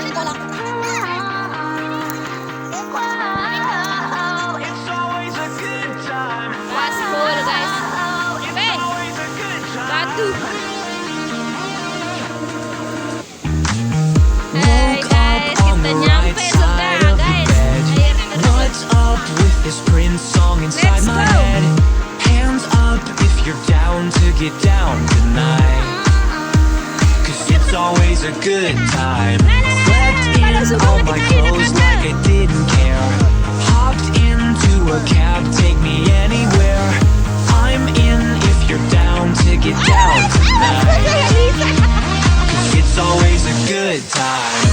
That's cool, guys. Okay. Batu. Hey guys, kita nyampe sudah, guys. Akhirnya ketemu. What's up with this Prince song inside Let's my go. head? Hands up if you're down to get down tonight. Cause it's always a good time. Slept in all my clothes like I didn't care. Hopped into a cab, take me anywhere. I'm in if you're down to get down tonight. Cause it's always a good time.